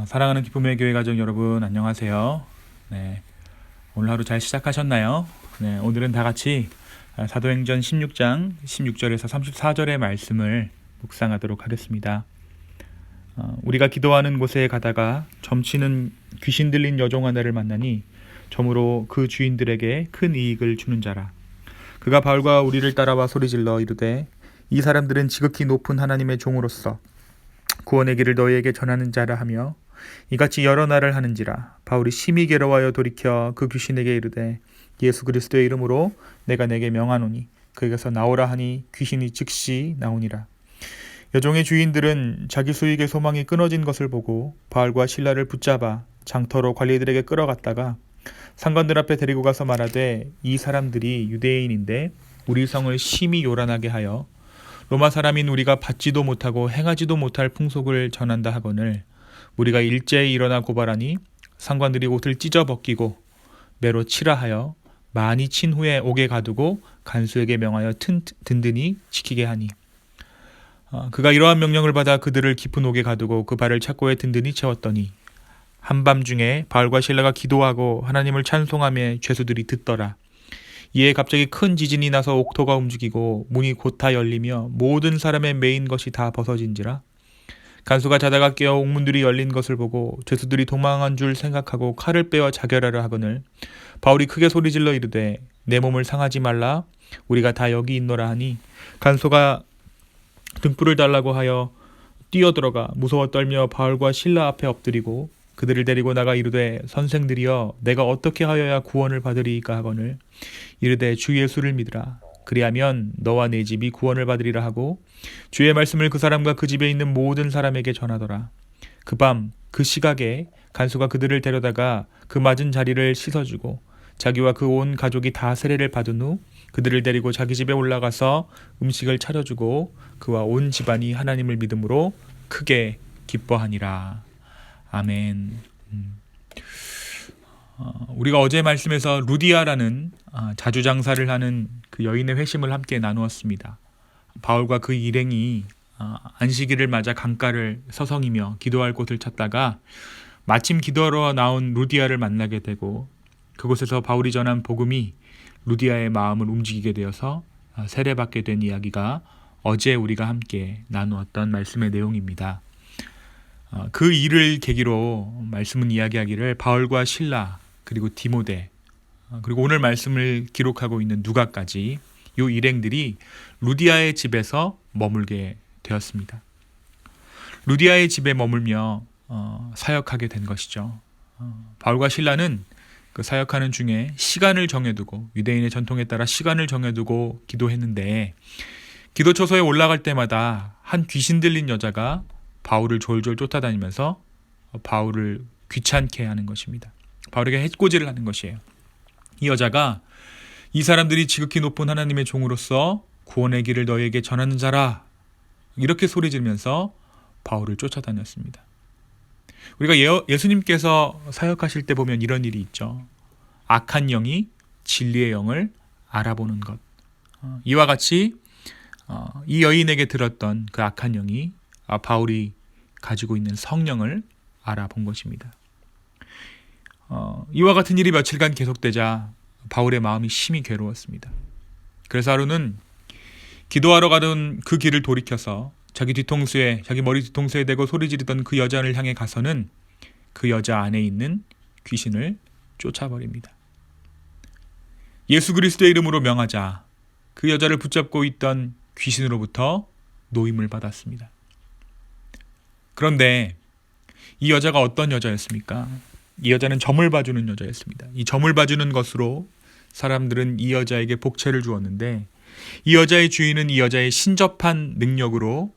사랑하는 기쁨의 교회 가족 여러분, 안녕하세요. 네, 오늘 하루 잘 시작하셨나요? 네, 오늘은 다 같이 사도행전 16장 16절에서 34절의 말씀을 묵상하도록 하겠습니다. 우리가 기도하는 곳에 가다가 점치는 귀신 들린 여종 하나를 만나니 점으로 그 주인들에게 큰 이익을 주는 자라. 그가 바울과 우리를 따라와 소리질러 이르되 이 사람들은 지극히 높은 하나님의 종으로서 구원의 길을 너희에게 전하는 자라 하며 이같이 여러 날을 하는지라. 바울이 심히 괴로워하여 돌이켜 그 귀신에게 이르되 예수 그리스도의 이름으로 내가 내게 명하노니 그에게서 나오라 하니 귀신이 즉시 나오니라. 여종의 주인들은 자기 수익의 소망이 끊어진 것을 보고 바울과 실라를 붙잡아 장터로 관리들에게 끌어갔다가 상관들 앞에 데리고 가서 말하되 이 사람들이 유대인인데 우리 성을 심히 요란하게 하여 로마 사람인 우리가 받지도 못하고 행하지도 못할 풍속을 전한다 하거늘 우리가 일제히 일어나 고발하니 상관들이 옷을 찢어 벗기고 매로 치라 하여 많이 친 후에 옥에 가두고 간수에게 명하여 든든히 지키게 하니 그가 이러한 명령을 받아 그들을 깊은 옥에 가두고 그 발을 착고에 든든히 채웠더니 한밤중에 바울과 실라가 기도하고 하나님을 찬송하며 죄수들이 듣더라. 이에 갑자기 큰 지진이 나서 옥토가 움직이고 문이 곧 다 열리며 모든 사람의 매인 것이 다 벗어진지라. 간수가 자다가 깨어 옥문들이 열린 것을 보고 죄수들이 도망한 줄 생각하고 칼을 빼어 자결하려 하거늘 바울이 크게 소리질러 이르되 내 몸을 상하지 말라 우리가 다 여기 있노라 하니 간수가 등불을 달라고 하여 뛰어들어가 무서워 떨며 바울과 실라 앞에 엎드리고 그들을 데리고 나가 이르되 선생들이여 내가 어떻게 하여야 구원을 받으리이까 하거늘 이르되 주 예수를 믿으라. 그리하면 너와 내 집이 구원을 받으리라 하고 주의 말씀을 그 사람과 그 집에 있는 모든 사람에게 전하더라. 그 밤 그 시각에 간수가 그들을 데려다가 그 맞은 자리를 씻어주고 자기와 그 온 가족이 다 세례를 받은 후 그들을 데리고 자기 집에 올라가서 음식을 차려주고 그와 온 집안이 하나님을 믿음으로 크게 기뻐하니라. 아멘. 우리가 어제 말씀에서 루디아라는 자주장사를 하는 그 여인의 회심을 함께 나누었습니다. 바울과 그 일행이 안식일을 맞아 강가를 서성이며 기도할 곳을 찾다가 마침 기도하러 나온 루디아를 만나게 되고 그곳에서 바울이 전한 복음이 루디아의 마음을 움직이게 되어서 세례받게 된 이야기가 어제 우리가 함께 나누었던 말씀의 내용입니다. 그 일을 계기로 말씀은 이야기하기를 바울과 실라 그리고 디모데 그리고 오늘 말씀을 기록하고 있는 누가까지 이 일행들이 루디아의 집에서 머물게 되었습니다. 루디아의 집에 머물며 사역하게 된 것이죠. 바울과 실라는 그 사역하는 중에 시간을 정해두고 유대인의 전통에 따라 시간을 정해두고 기도했는데 기도 처소에 올라갈 때마다 한 귀신 들린 여자가 바울을 졸졸 쫓아다니면서 바울을 귀찮게 하는 것입니다. 바울에게 해코지를 하는 것이에요. 이 여자가 이 사람들이 지극히 높은 하나님의 종으로서 구원의 길을 너희에게 전하는 자라 이렇게 소리지르면서 바울을 쫓아다녔습니다. 우리가 예수님께서 사역하실 때 보면 이런 일이 있죠. 악한 영이 진리의 영을 알아보는 것. 이와 같이 이 여인에게 들었던 그 악한 영이 바울이 가지고 있는 성령을 알아본 것입니다. 이와 같은 일이 며칠간 계속되자 바울의 마음이 심히 괴로웠습니다. 그래서 하루는 기도하러 가던 그 길을 돌이켜서 자기 머리 뒤통수에 대고 소리 지르던 그 여자를 향해 가서는 그 여자 안에 있는 귀신을 쫓아버립니다. 예수 그리스도의 이름으로 명하자 그 여자를 붙잡고 있던 귀신으로부터 노임을 받았습니다. 그런데 이 여자가 어떤 여자였습니까? 이 여자는 점을 봐주는 여자였습니다. 이 점을 봐주는 것으로 사람들은 이 여자에게 복채를 주었는데 이 여자의 주인은 이 여자의 신접한 능력으로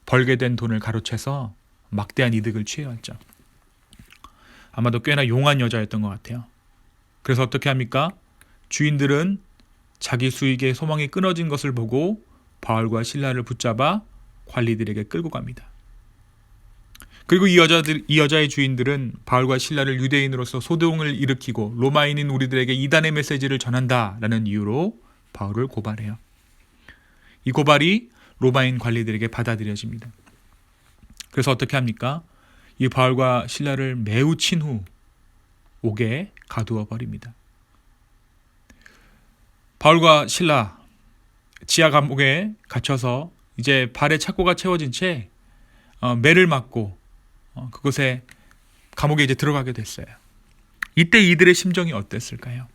벌게 된 돈을 가로채서 막대한 이득을 취해왔죠. 아마도 꽤나 용한 여자였던 것 같아요. 그래서 어떻게 합니까? 주인들은 자기 수익의 소망이 끊어진 것을 보고 바울과 실라를 붙잡아 관리들에게 끌고 갑니다. 그리고 이 여자의 주인들은 바울과 실라를 유대인으로서 소동을 일으키고 로마인인 우리들에게 이단의 메시지를 전한다라는 이유로 바울을 고발해요. 이 고발이 로마인 관리들에게 받아들여집니다. 그래서 어떻게 합니까? 이 바울과 실라를 매우 친 후 옥에 가두어 버립니다. 바울과 실라 지하 감옥에 갇혀서 이제 발에 착고가 채워진 채 매를 맞고 그곳에 감옥에 이제 들어가게 됐어요. 이때 이들의 심정이 어땠을까요?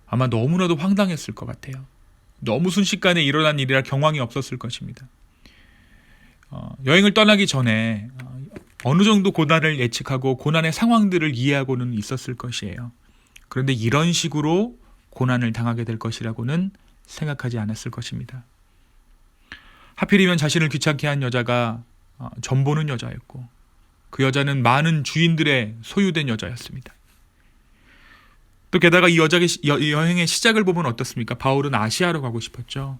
아마 너무나도 황당했을 것 같아요. 너무 순식간에 일어난 일이라 경황이 없었을 것입니다. 여행을 떠나기 전에 어느 정도 고난을 예측하고 고난의 상황들을 이해하고는 있었을 것이에요. 그런데 이런 식으로 고난을 당하게 될 것이라고는 생각하지 않았을 것입니다. 하필이면 자신을 귀찮게 한 여자가 전보는 여자였고 그 여자는 많은 주인들의 소유된 여자였습니다. 또 게다가 이 여행의 시작을 보면 어떻습니까? 바울은 아시아로 가고 싶었죠.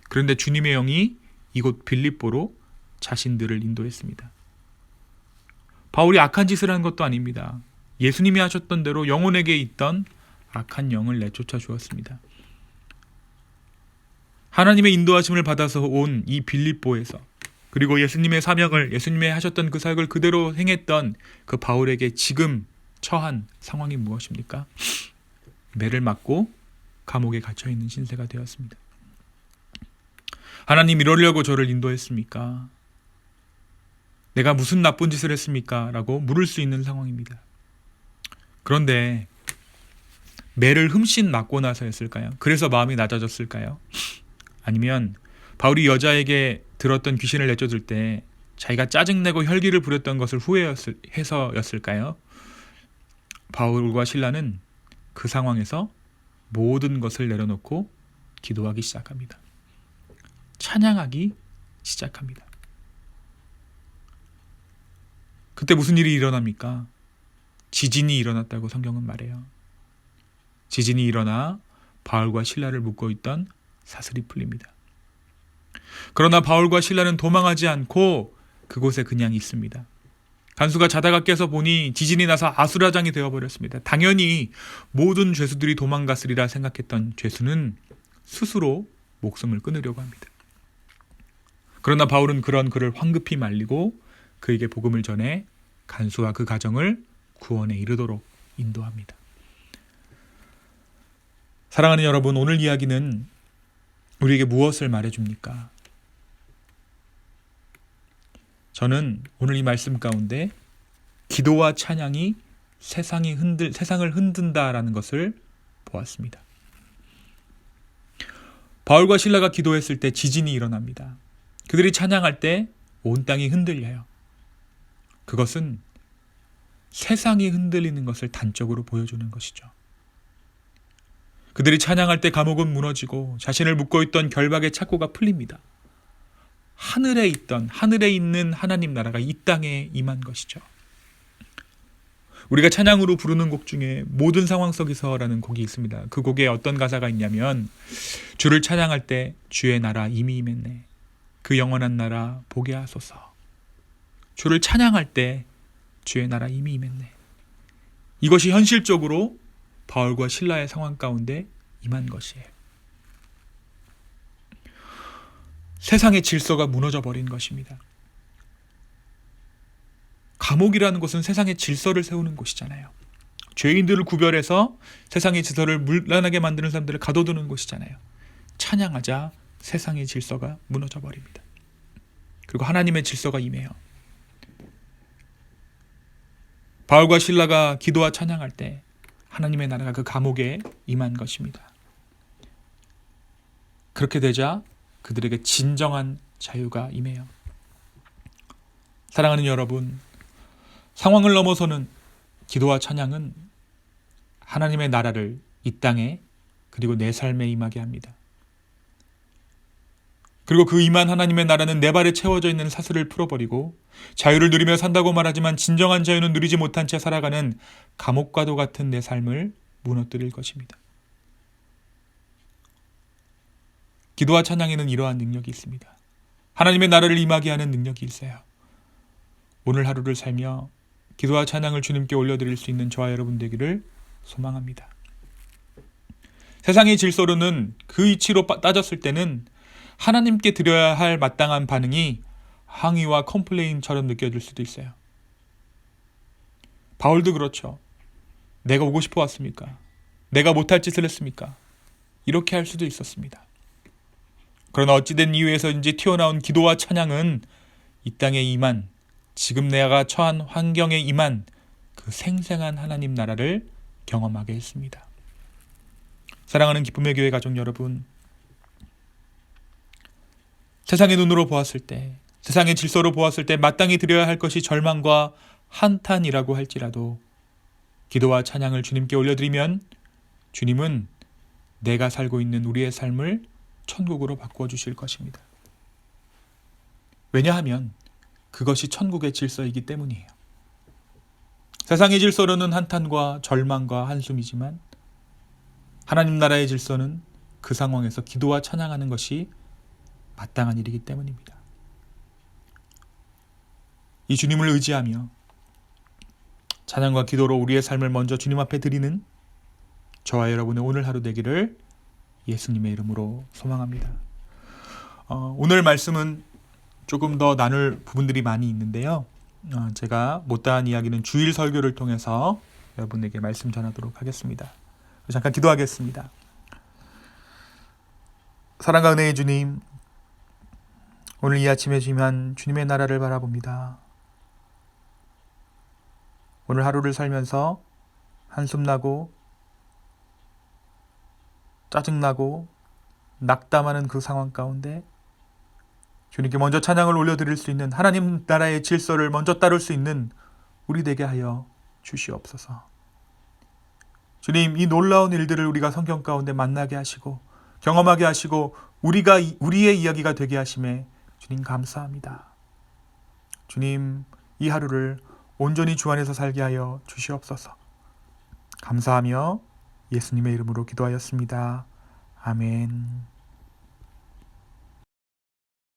그런데 주님의 영이 이곳 빌립보로 자신들을 인도했습니다. 바울이 악한 짓을 한 것도 아닙니다. 예수님이 하셨던 대로 영혼에게 있던 악한 영을 내쫓아 주었습니다. 하나님의 인도하심을 받아서 온 이 빌립보에서 그리고 예수님의 사명을 예수님의 하셨던 그 사역을 그대로 행했던 그 바울에게 지금 처한 상황이 무엇입니까? 매를 맞고 감옥에 갇혀 있는 신세가 되었습니다. 하나님 이러려고 저를 인도했습니까? 내가 무슨 나쁜 짓을 했습니까? 라고 물을 수 있는 상황입니다. 그런데 매를 흠씬 맞고 나서였을까요? 그래서 마음이 낮아졌을까요? 아니면 바울이 여자에게 들었던 귀신을 내쫓을 때 자기가 짜증내고 혈기를 부렸던 것을 후회해서였을까요? 바울과 실라는 그 상황에서 모든 것을 내려놓고 기도하기 시작합니다. 찬양하기 시작합니다. 그때 무슨 일이 일어납니까? 지진이 일어났다고 성경은 말해요. 지진이 일어나 바울과 실라를 묶고 있던 사슬이 풀립니다. 그러나 바울과 실라는 도망하지 않고 그곳에 그냥 있습니다. 간수가 자다가 깨서 보니 지진이 나서 아수라장이 되어버렸습니다. 당연히 모든 죄수들이 도망갔으리라 생각했던 죄수는 스스로 목숨을 끊으려고 합니다. 그러나 바울은 그런 그를 황급히 말리고 그에게 복음을 전해 간수와 그 가정을 구원에 이르도록 인도합니다. 사랑하는 여러분, 오늘 이야기는 우리에게 무엇을 말해줍니까? 저는 오늘 이 말씀 가운데 기도와 찬양이 세상을 흔든다라는 것을 보았습니다. 바울과 실라가 기도했을 때 지진이 일어납니다. 그들이 찬양할 때 온 땅이 흔들려요. 그것은 세상이 흔들리는 것을 단적으로 보여주는 것이죠. 그들이 찬양할 때 감옥은 무너지고 자신을 묶고 있던 결박의 착고가 풀립니다. 하늘에 있는 하나님 나라가 이 땅에 임한 것이죠. 우리가 찬양으로 부르는 곡 중에 모든 상황 속에서라는 곡이 있습니다. 그 곡에 어떤 가사가 있냐면 주를 찬양할 때 주의 나라 이미 임했네. 그 영원한 나라 보게 하소서. 주를 찬양할 때 주의 나라 이미 임했네. 이것이 현실적으로 바울과 실라의 상황 가운데 임한 것이에요. 세상의 질서가 무너져 버린 것입니다. 감옥이라는 곳은 세상의 질서를 세우는 곳이잖아요. 죄인들을 구별해서 세상의 질서를 문란하게 만드는 사람들을 가둬두는 곳이잖아요. 찬양하자 세상의 질서가 무너져 버립니다. 그리고 하나님의 질서가 임해요. 바울과 실라가 기도와 찬양할 때 하나님의 나라가 그 감옥에 임한 것입니다. 그렇게 되자 그들에게 진정한 자유가 임해요. 사랑하는 여러분, 상황을 넘어서는 기도와 찬양은 하나님의 나라를 이 땅에 그리고 내 삶에 임하게 합니다. 그리고 그 임한 하나님의 나라는 내 발에 채워져 있는 사슬을 풀어버리고 자유를 누리며 산다고 말하지만 진정한 자유는 누리지 못한 채 살아가는 감옥과도 같은 내 삶을 무너뜨릴 것입니다. 기도와 찬양에는 이러한 능력이 있습니다. 하나님의 나라를 임하게 하는 능력이 있어요. 오늘 하루를 살며 기도와 찬양을 주님께 올려드릴 수 있는 저와 여러분 되기를 소망합니다. 세상의 질서로는 그 이치로 따졌을 때는 하나님께 드려야 할 마땅한 반응이 항의와 컴플레인처럼 느껴질 수도 있어요. 바울도 그렇죠. 내가 오고 싶어 왔습니까? 내가 못할 짓을 했습니까? 이렇게 할 수도 있었습니다. 그러나 어찌된 이유에서인지 튀어나온 기도와 찬양은 이 땅에 임한, 지금 내가 처한 환경에 임한 그 생생한 하나님 나라를 경험하게 했습니다. 사랑하는 기쁨의 교회 가족 여러분, 세상의 눈으로 보았을 때, 세상의 질서로 보았을 때 마땅히 드려야 할 것이 절망과 한탄이라고 할지라도 기도와 찬양을 주님께 올려드리면 주님은 내가 살고 있는 우리의 삶을 천국으로 바꾸어 주실 것입니다. 왜냐하면 그것이 천국의 질서이기 때문이에요. 세상의 질서로는 한탄과 절망과 한숨이지만 하나님 나라의 질서는 그 상황에서 기도와 찬양하는 것이 마땅한 일이기 때문입니다. 이 주님을 의지하며 찬양과 기도로 우리의 삶을 먼저 주님 앞에 드리는 저와 여러분의 오늘 하루 되기를 예수님의 이름으로 소망합니다. 오늘 말씀은 조금 더 나눌 부분들이 많이 있는데요. 제가 못다한 이야기는 주일 설교를 통해서 여러분에게 말씀 전하도록 하겠습니다. 잠깐 기도하겠습니다. 사랑과 은혜의 주님, 오늘 이 아침에 주님한 주님의 나라를 바라봅니다. 오늘 하루를 살면서 한숨나고 짜증나고 낙담하는 그 상황 가운데 주님께 먼저 찬양을 올려드릴 수 있는, 하나님 나라의 질서를 먼저 따를 수 있는 우리 되게 하여 주시옵소서. 주님, 이 놀라운 일들을 우리가 성경 가운데 만나게 하시고 경험하게 하시고 우리의 이야기가 되게 하심에 주님 감사합니다. 주님, 이 하루를 온전히 주 안에서 살게 하여 주시옵소서. 감사하며 예수님의 이름으로 기도하였습니다. 아멘.